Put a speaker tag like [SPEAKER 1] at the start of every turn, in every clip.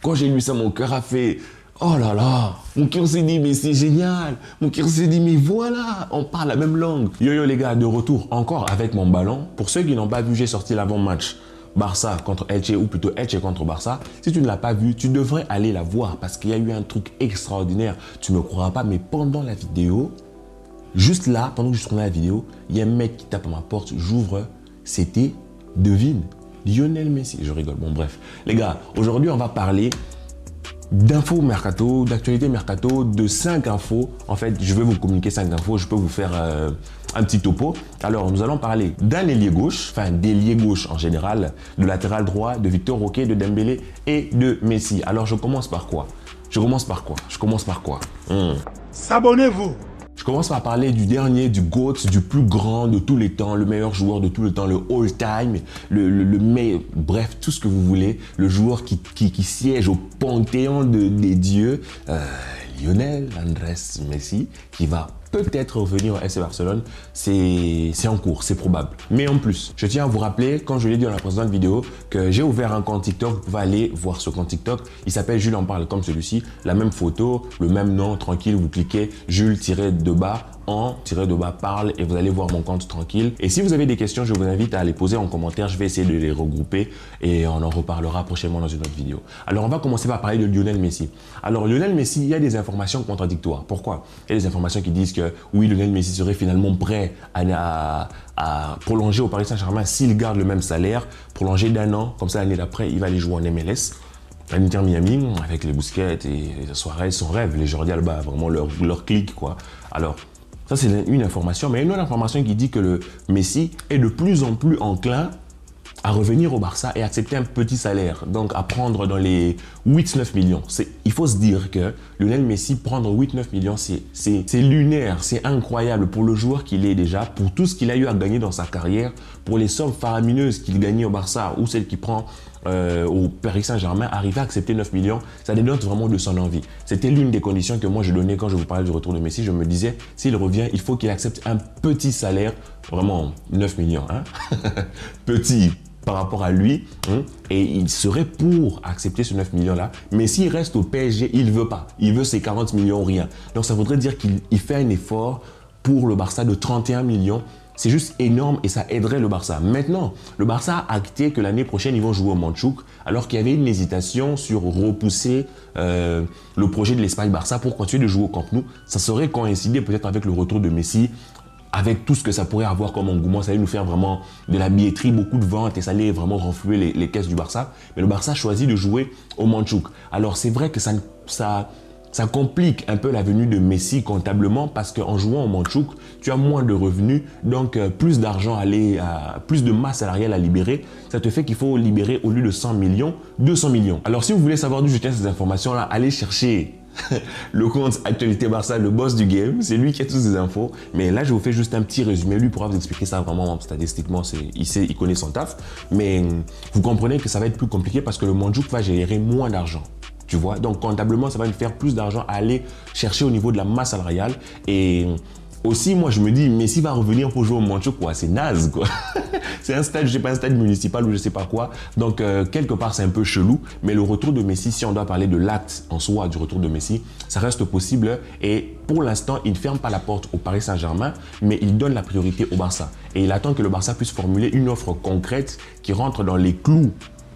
[SPEAKER 1] Quand j'ai lu ça, mon cœur a fait oh là là. Mon cœur s'est dit mais c'est génial. Mon cœur s'est dit mais voilà, on parle la même langue. Yo yo les gars, de retour encore avec mon ballon. Pour ceux qui n'ont pas vu, j'ai sorti l'avant-match Barça contre Elche ou plutôt Elche contre Barça. Si tu ne l'as pas vu, tu devrais aller la voir parce qu'il y a eu un truc extraordinaire. Tu ne me croiras pas, mais pendant la vidéo, juste là, pendant que je tournais la vidéo, il y a un mec qui tape à ma porte, j'ouvre, c'était, devine, Lionel Messi. Je rigole, bon bref. Les gars, aujourd'hui on va parler d'infos mercato, d'actualité mercato, de 5 infos. En fait, je vais vous communiquer 5 infos, je peux vous faire un petit topo. Alors, nous allons parler d'un ailier gauche, enfin d'ailier gauche en général, de latéral droit, de Victor Roque, de Dembélé et de Messi. Alors, je commence par quoi?
[SPEAKER 2] S'abonnez-vous.
[SPEAKER 1] Je commence par parler du dernier, du GOAT, du plus grand de tous les temps, le meilleur joueur de tout le temps, le all-time, le meilleur, bref, tout ce que vous voulez, le joueur qui siège au panthéon des dieux, Lionel Andrés Messi, qui va peut-être revenir au FC Barcelone, c'est en cours, c'est probable. Mais en plus, je tiens à vous rappeler, quand je l'ai dit dans la précédente vidéo, que j'ai ouvert un compte TikTok, vous pouvez aller voir ce compte TikTok, il s'appelle Jules en parle comme celui-ci, la même photo, le même nom, tranquille, vous cliquez Jules-en-parle et vous allez voir mon compte tranquille. Et si vous avez des questions, je vous invite à les poser en commentaire, je vais essayer de les regrouper et on en reparlera prochainement dans une autre vidéo. Alors on va commencer par parler de Lionel Messi. Alors Lionel Messi, il y a des informations contradictoires. Pourquoi? Il y a des informations qui disent que oui, Lionel Messi serait finalement prêt à prolonger au Paris Saint-Germain s'il garde le même salaire, prolonger d'1 an, comme ça l'année d'après, il va aller jouer en MLS. À l'Inter Miami, avec les Busquets et Suarez, son rêve, les Jordi Alba, vraiment leur clique quoi. Alors, ça c'est une information, mais une autre information qui dit que le Messi est de plus en plus enclin à revenir au Barça et accepter un petit salaire, donc à prendre dans les 8-9 millions. Il faut se dire que Lionel Messi, prendre 8-9 millions, c'est lunaire, c'est incroyable pour le joueur qu'il est déjà, pour tout ce qu'il a eu à gagner dans sa carrière, pour les sommes faramineuses qu'il gagnait au Barça ou celles qu'il prend au Paris Saint-Germain, arriver à accepter 9 millions, ça dénote vraiment de son envie. C'était l'une des conditions que moi je donnais quand je vous parlais du retour de Messi. Je me disais, s'il revient, il faut qu'il accepte un petit salaire, vraiment 9 millions, hein? Petit par rapport à lui, hein, et il serait pour accepter ce 9 millions-là. Mais s'il reste au PSG, il ne veut pas. Il veut ses 40 millions ou rien. Donc ça voudrait dire qu'il fait un effort pour le Barça de 31 millions. C'est juste énorme et ça aiderait le Barça. Maintenant, le Barça a acté que l'année prochaine, ils vont jouer au Montjuïc, alors qu'il y avait une hésitation sur repousser le projet de l'Espagne-Barça pour continuer de jouer au Camp Nou. Ça serait coïncidé peut-être avec le retour de Messi, avec tout ce que ça pourrait avoir comme engouement. Ça allait nous faire vraiment de la billetterie, beaucoup de ventes et ça allait vraiment renflouer les caisses du Barça. Mais le Barça choisit de jouer au Montjuïc. Alors c'est vrai que ça complique un peu la venue de Messi comptablement parce qu'en jouant au Montjuïc, tu as moins de revenus, donc plus d'argent plus de masse salariale à libérer. Ça te fait qu'il faut libérer au lieu de 100 millions, 200 millions. Alors si vous voulez savoir d'où je tiens ces informations-là, allez chercher le compte Actualité Barça, le boss du game, c'est lui qui a toutes ces infos. Mais là, je vous fais juste un petit résumé. Lui pourra vous expliquer ça vraiment statistiquement. Il connaît son taf. Mais vous comprenez que ça va être plus compliqué parce que le Montjuïc va générer moins d'argent. Tu vois, donc comptablement, ça va nous faire plus d'argent à aller chercher au niveau de la masse salariale. Et aussi, moi, je me dis, Messi va revenir pour jouer au Montjuïc, quoi. C'est naze, quoi. C'est un stade, je sais pas, un stade municipal ou je sais pas quoi. Donc, quelque part, c'est un peu chelou. Mais le retour de Messi, si on doit parler de l'acte en soi du retour de Messi, ça reste possible. Et pour l'instant, il ne ferme pas la porte au Paris Saint-Germain, mais il donne la priorité au Barça. Et il attend que le Barça puisse formuler une offre concrète qui rentre dans les clous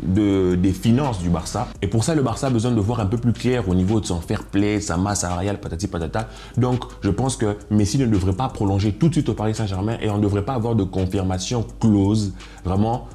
[SPEAKER 1] des finances du Barça. Et pour ça, le Barça a besoin de voir un peu plus clair au niveau de son fair play, sa masse salariale, patati patata. Donc, je pense que Messi ne devrait pas prolonger tout de suite au Paris Saint-Germain et on ne devrait pas avoir de confirmation close, vraiment.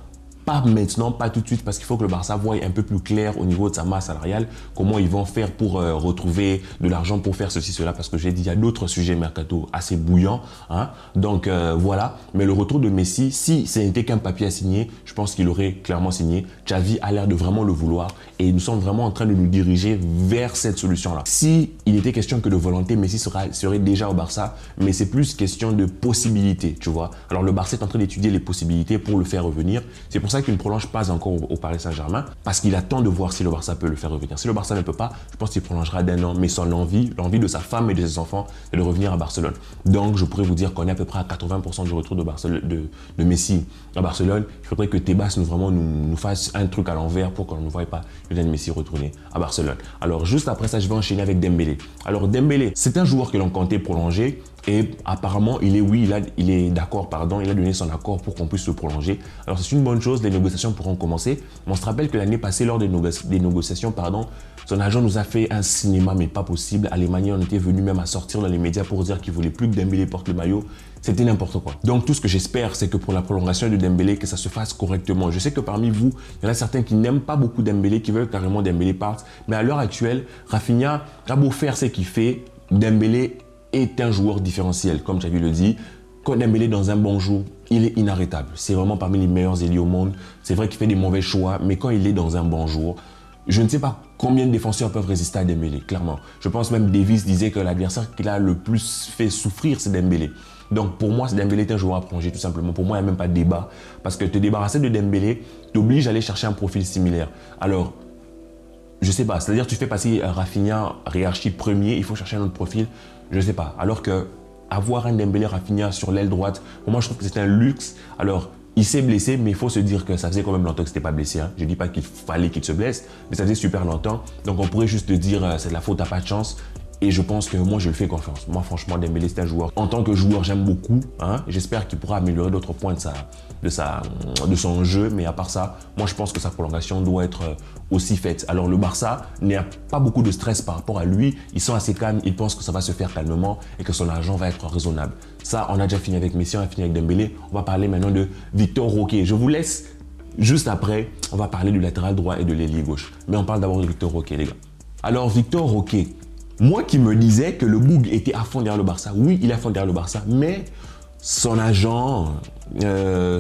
[SPEAKER 1] Pas maintenant, pas tout de suite, parce qu'il faut que le Barça voie un peu plus clair au niveau de sa masse salariale, comment ils vont faire pour retrouver de l'argent pour faire ceci, cela, parce que j'ai dit, il y a d'autres sujets mercato assez bouillants. Hein? Donc voilà, mais le retour de Messi, si ce n'était qu'un papier à signer, je pense qu'il aurait clairement signé. Xavi a l'air de vraiment le vouloir et nous sommes vraiment en train de nous diriger vers cette solution-là. Si il était question que de volonté, Messi serait déjà au Barça, mais c'est plus question de possibilités, tu vois. Alors le Barça est en train d'étudier les possibilités pour le faire revenir. C'est pour ça qu'il ne prolonge pas encore au Paris Saint-Germain, parce qu'il attend de voir si le Barça peut le faire revenir. Si le Barça ne peut pas, je pense qu'il prolongera d'1 an, mais sans l'envie de sa femme et de ses enfants, c'est de revenir à Barcelone. Donc, je pourrais vous dire qu'on est à peu près à 80% du retour de Messi à Barcelone. Il faudrait que Tebas nous fasse un truc à l'envers pour qu'on ne voie pas Lionel Messi retourner à Barcelone. Alors, juste après ça, je vais enchaîner avec Dembélé. Alors, Dembélé, c'est un joueur que l'on comptait prolonger. Et apparemment, il est d'accord, il a donné son accord pour qu'on puisse le prolonger. Alors c'est une bonne chose, les négociations pourront commencer. On se rappelle que l'année passée, lors des négociations, son agent nous a fait un cinéma, mais pas possible. Alemania, on était venu même à sortir dans les médias pour dire qu'il ne voulait plus que Dembélé porte le maillot. C'était n'importe quoi. Donc tout ce que j'espère, c'est que pour la prolongation de Dembélé, que ça se fasse correctement. Je sais que parmi vous, il y en a certains qui n'aiment pas beaucoup Dembélé, qui veulent carrément Dembélé parte. Mais à l'heure actuelle, Rafinha a beau faire ce qu'il fait, Dembélé est un joueur différentiel, comme Xavi le dit. Quand Dembélé est dans un bon jour, il est inarrêtable. C'est vraiment parmi les meilleurs ailiers au monde. C'est vrai qu'il fait des mauvais choix, mais quand il est dans un bon jour, je ne sais pas combien de défenseurs peuvent résister à Dembélé, clairement. Je pense même Davis disait que l'adversaire qu'il a le plus fait souffrir, c'est Dembélé. Donc pour moi, Dembélé est un joueur à prolonger, tout simplement. Pour moi, il n'y a même pas de débat. Parce que te débarrasser de Dembélé t'oblige à aller chercher un profil similaire. Alors, je ne sais pas, c'est-à-dire tu fais passer Rafinha hiérarchie premier, il faut chercher un autre profil. Je ne sais pas. Alors que avoir un Dembélé Rafinha sur l'aile droite, pour moi, je trouve que c'est un luxe. Alors, il s'est blessé, mais il faut se dire que ça faisait quand même longtemps que ce n'était pas blessé. Hein. Je ne dis pas qu'il fallait qu'il se blesse, mais ça faisait super longtemps. Donc, on pourrait juste dire c'est de la faute, t'as pas de chance. Et je pense que moi, je le fais confiance. Moi, franchement, Dembélé, c'est un joueur. En tant que joueur, j'aime beaucoup. Hein. J'espère qu'il pourra améliorer d'autres points de son jeu. Mais à part ça, moi, je pense que sa prolongation doit être aussi faite. Alors, le Barça n'a pas beaucoup de stress par rapport à lui. Ils sont assez calmes. Ils pensent que ça va se faire calmement et que son argent va être raisonnable. Ça, on a déjà fini avec Messi, on a fini avec Dembélé. On va parler maintenant de Victor Roque. Je vous laisse juste après. On va parler du latéral droit et de l'ailier gauche. Mais on parle d'abord de Victor Roque, les gars. Alors, Victor Roque. Moi qui me disais que le Boug était à fond derrière le Barça. Oui, il est à fond derrière le Barça, mais son agent,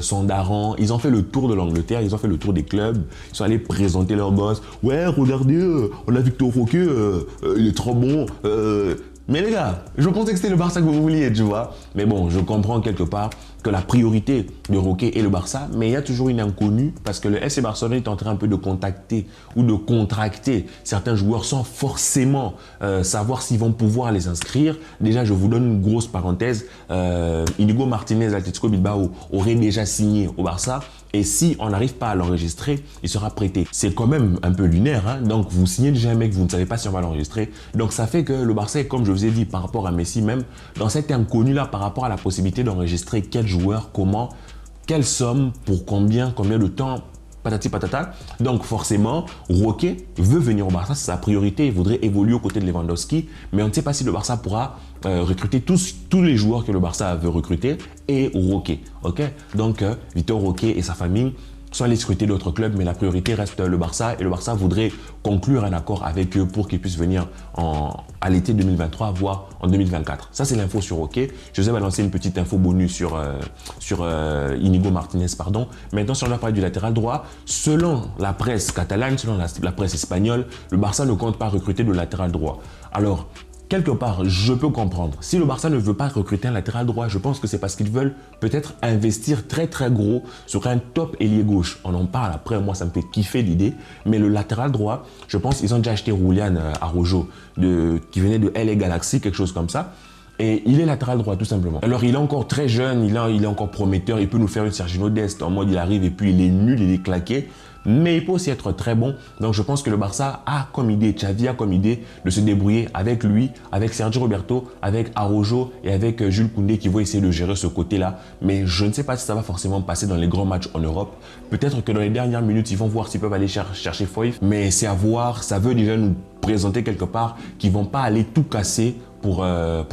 [SPEAKER 1] son daron, ils ont fait le tour de l'Angleterre, ils ont fait le tour des clubs, ils sont allés présenter leur boss. Ouais, regardez, on a Victor Roque, il est trop bon. Mais les gars, je pensais que c'était le Barça que vous vouliez, tu vois. Mais bon, je comprends quelque part que la priorité de Roque est le Barça, mais il y a toujours une inconnue parce que le FC Barcelone est en train un peu de contacter ou de contracter certains joueurs sans forcément savoir s'ils vont pouvoir les inscrire. Déjà, je vous donne une grosse parenthèse. Inigo Martinez, Atletico Bilbao, aurait déjà signé au Barça. Et si on n'arrive pas à l'enregistrer, il sera prêté. C'est quand même un peu lunaire, hein? Donc vous signez déjà un mec, vous ne savez pas si on va l'enregistrer. Donc ça fait que le Barça est, comme je vous ai dit, par rapport à Messi même, dans cette inconnue-là, par rapport à la possibilité d'enregistrer quel joueur, comment, quelle somme, pour combien de temps, patati patata. Donc forcément, Roque veut venir au Barça, c'est sa priorité, il voudrait évoluer aux côtés de Lewandowski, mais on ne sait pas si le Barça pourra recruter tous les joueurs que le Barça veut recruter et Roque. Ok, donc Victor Roque et sa famille sont allés scruter d'autres clubs, mais la priorité reste le Barça et le Barça voudrait conclure un accord avec eux pour qu'ils puissent venir à l'été 2023, voire en 2024. Ça, c'est l'info sur Roque. Je vous ai balancé une petite info bonus sur Inigo Martinez, pardon. Maintenant, si on va parler du latéral droit, selon la presse catalane, selon la presse espagnole, le Barça ne compte pas recruter de latéral droit. Alors, quelque part, je peux comprendre. Si le Barça ne veut pas recruter un latéral droit, je pense que c'est parce qu'ils veulent peut-être investir très très gros sur un top ailier gauche. On en parle après, moi ça me fait kiffer l'idée. Mais le latéral droit, je pense qu'ils ont déjà acheté Julian Araujo qui venait de LA Galaxy, quelque chose comme ça. Et il est latéral droit tout simplement. Alors il est encore très jeune, il est encore prometteur, il peut nous faire une Sergio Dest en mode il arrive et puis il est nul, il est claqué. Mais il peut aussi être très bon. Donc je pense que le Barça a comme idée, Xavi a comme idée de se débrouiller avec lui, avec Sergio Roberto, avec Araujo et avec Jules Koundé qui vont essayer de gérer ce côté-là. Mais je ne sais pas si ça va forcément passer dans les grands matchs en Europe. Peut-être que dans les dernières minutes, ils vont voir s'ils peuvent aller chercher Foyf. Mais c'est à voir, ça veut déjà nous présenter quelque part qu'ils ne vont pas aller tout casser pour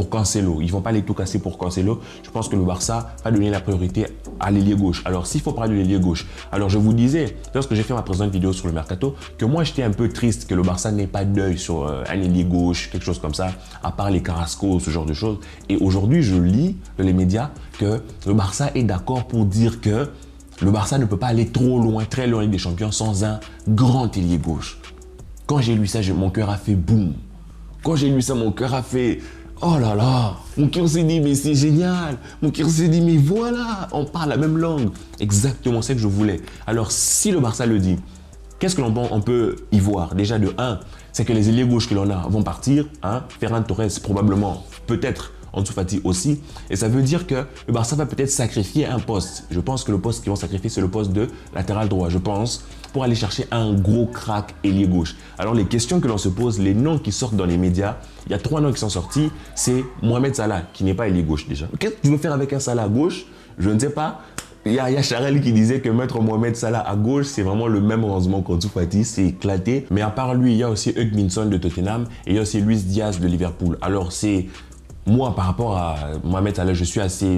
[SPEAKER 1] Cancelo. Ils ne vont pas aller tout casser pour Cancelo. Je pense que le Barça va donner la priorité à l'ailier gauche. Alors, s'il faut parler de l'ailier gauche, alors je vous disais, lorsque j'ai fait ma présente vidéo sur le Mercato, que moi, j'étais un peu triste que le Barça n'ait pas d'œil sur un ailier gauche, quelque chose comme ça, à part les Carrasco, ce genre de choses. Et aujourd'hui, je lis dans les médias que le Barça est d'accord pour dire que le Barça ne peut pas aller trop loin, très loin avec des champions sans un grand ailier gauche. Quand j'ai lu ça, mon cœur a fait boum. Quand j'ai lu ça, mon cœur a fait Oh là là, mon cœur s'est dit, mais c'est génial. Mon cœur s'est dit, mais voilà, on parle la même langue. Exactement ce que je voulais. Alors, si le Barça le dit, qu'est-ce que on peut y voir? Déjà, de 1, c'est que les ailiers gauches que l'on a vont partir. Hein? Ferran Torres, probablement, peut-être, Ansu Fati aussi. Et ça veut dire que le Barça va peut-être sacrifier un poste. Je pense que le poste qu'ils vont sacrifier, c'est le poste de latéral droit, je pense, pour aller chercher un gros crack ailier gauche. Alors, les questions que l'on se pose, les noms qui sortent dans les médias, il y a 3 noms qui sont sortis. C'est Mohamed Salah, qui n'est pas ailier gauche déjà. Qu'est-ce que tu veux faire avec un Salah à gauche? Je ne sais pas. Il y a Charel qui disait que mettre Mohamed Salah à gauche, c'est vraiment le même rangement qu'Ansu Fati, c'est éclaté. Mais à part lui, il y a aussi Heung-min Son de Tottenham et il y a aussi Luis Diaz de Liverpool. Alors c'est, moi par rapport à Mohamed Salah, je suis assez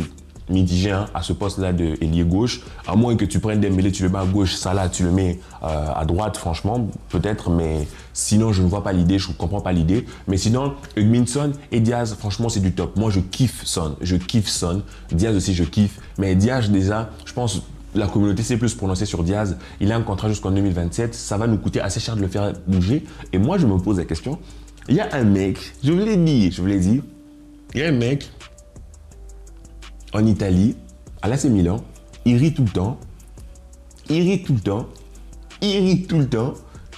[SPEAKER 1] mitigé à ce poste-là de ailier gauche. À moins que tu prennes Dembélé, tu le mets à gauche, Salah, tu le mets à droite, franchement, peut-être. Mais sinon, je ne vois pas l'idée, je ne comprends pas l'idée. Mais sinon, Heung-min Son et Diaz, franchement, c'est du top. Moi, je kiffe Son. Diaz aussi, je kiffe. Mais Diaz, déjà, je pense, la communauté s'est plus prononcée sur Diaz. Il a un contrat jusqu'en 2027. Ça va nous coûter assez cher de le faire bouger. Et moi, je me pose la question. Il y a un mec, je vous l'ai dit. Il y a un mec en Italie, à l'AC Milan, il rit tout le temps.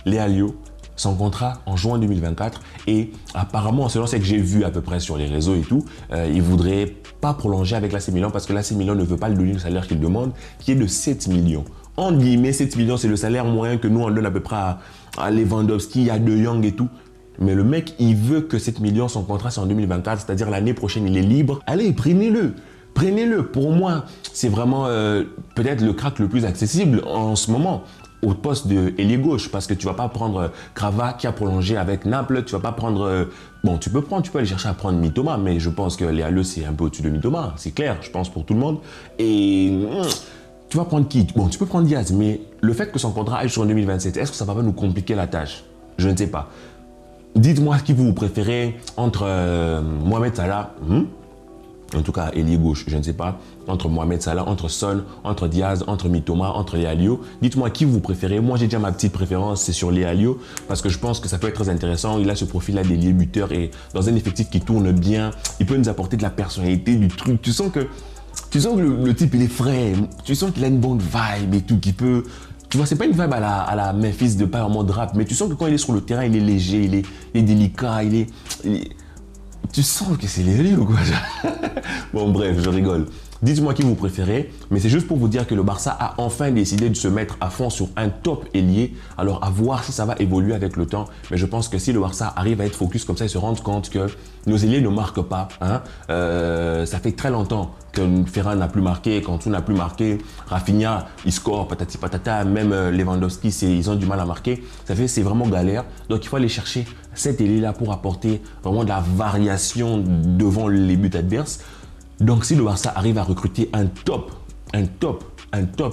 [SPEAKER 1] Léalio, son contrat en juin 2024 et apparemment, selon ce que j'ai vu à peu près sur les réseaux et tout, il voudrait pas prolonger avec l'AC Milan parce que l'AC Milan ne veut pas lui donner le salaire qu'il demande, qui est de 7 millions. En guillemets, 7 millions, c'est le salaire moyen que nous on donne à peu près à Lewandowski, à De Jong et tout. Mais le mec, il veut que 7 millions, son contrat c'est en 2024, c'est-à-dire l'année prochaine, il est libre. Allez, prenez-le. Pour moi, c'est vraiment peut-être le crack le plus accessible en ce moment au poste de ailier gauche parce que tu vas pas prendre Krava qui a prolongé avec Naples, tu vas pas prendre bon, tu peux aller chercher à prendre Mitoma, mais je pense que Léalio c'est un peu au-dessus de Mitoma, c'est clair, je pense pour tout le monde. Et tu vas prendre qui? Bon, tu peux prendre Diaz, mais le fait que son contrat aille sur 2027, est-ce que ça va pas nous compliquer la tâche? Je ne sais pas. Dites-moi qui vous préférez entre Mohamed Salah, en tout cas ailier gauche, je ne sais pas, entre Mohamed Salah, entre Son, entre Diaz, entre Mitoma, entre Léalio. Dites-moi qui vous préférez. Moi, j'ai déjà ma petite préférence, c'est sur Léalio, parce que je pense que ça peut être très intéressant. Il a ce profil-là d'ailier buteur et dans un effectif qui tourne bien, il peut nous apporter de la personnalité, du truc. Tu sens que le type, il est frais. Tu sens qu'il a une bonne vibe et tout, qui peut... Tu vois, c'est pas une vibe à la Memphis de pas en mode rap, mais tu sens que quand il est sur le terrain, il est léger, il est délicat, tu sens que c'est Léalio, quoi. Bon, bref, je rigole. Dites-moi qui vous préférez, mais c'est juste pour vous dire que le Barça a enfin décidé de se mettre à fond sur un top ailier. Alors, à voir si ça va évoluer avec le temps. Mais je pense que si le Barça arrive à être focus comme ça et se rendre compte que nos ailiers ne marquent pas, ça fait très longtemps que Ferran n'a plus marqué, Kanté n'a plus marqué, Rafinha, il score, patati patata, même Lewandowski, ils ont du mal à marquer. C'est vraiment galère. Donc, il faut aller chercher cet ailier-là pour apporter vraiment de la variation devant les buts adverses. Donc, si le Barça arrive à recruter un top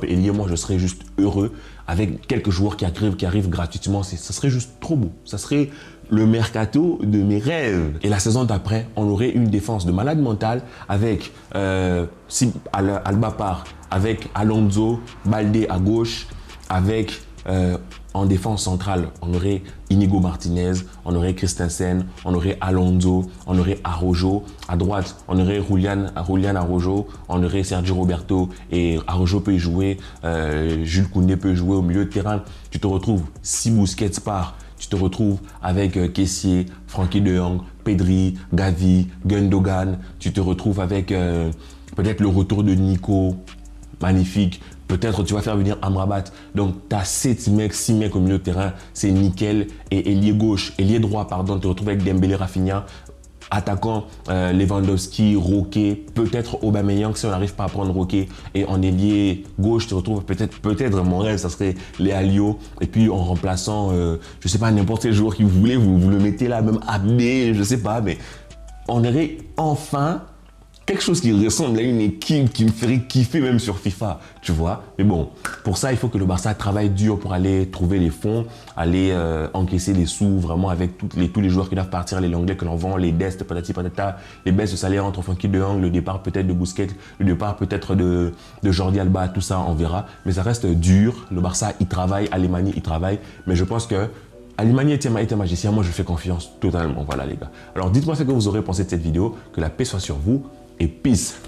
[SPEAKER 1] ailier, moi, je serais juste heureux avec quelques joueurs qui arrivent gratuitement. Ça serait juste trop beau. Ça serait le mercato de mes rêves. Et la saison d'après, on aurait une défense de malade mental avec si Alba part, avec Alonso, Baldé à gauche, avec en défense centrale, on aurait Inigo Martinez, on aurait Christensen, on aurait Alonso, on aurait Araujo. À droite, on aurait Julian Araujo, on aurait Sergio Roberto et Araujo peut y jouer, Jules Koundé peut jouer au milieu de terrain. Tu te retrouves, si Busquets part, tu te retrouves avec Kessié, Frenkie de Jong, Pedri, Gavi, Gundogan. Tu te retrouves avec peut-être le retour de Nico, magnifique. Peut-être tu vas faire venir Amrabat. Donc, tu as 6 mecs au milieu de terrain. C'est nickel. Et ailier droit, tu te retrouves avec Dembélé, Rafinha. Attaquant, Lewandowski, Roquet, peut-être Aubameyang si on n'arrive pas à prendre Roquet. Et en ailier gauche, tu te retrouves peut-être mon rêve, ça serait Léalio. Et puis en remplaçant, je sais pas, n'importe quel joueur que vous voulez, vous le mettez là, même Abdé, je sais pas. Mais on aurait enfin quelque chose qui ressemble à une équipe qui me ferait kiffer même sur FIFA, tu vois. Mais bon, pour ça, il faut que le Barça travaille dur pour aller trouver les fonds, aller encaisser les sous vraiment avec tous les joueurs qui doivent partir, les Langlais que l'on vend, les Dest, patati patata, les baisses de salaire entre Frenkie de Jong, le départ peut-être de Busquets, le départ peut-être de Jordi Alba, tout ça, on verra. Mais ça reste dur. Le Barça, il travaille, Alemany, il travaille. Mais je pense que Alimani est un magicien, moi je fais confiance totalement. Voilà les gars. Alors dites-moi ce que vous aurez pensé de cette vidéo. Que la paix soit sur vous et peace.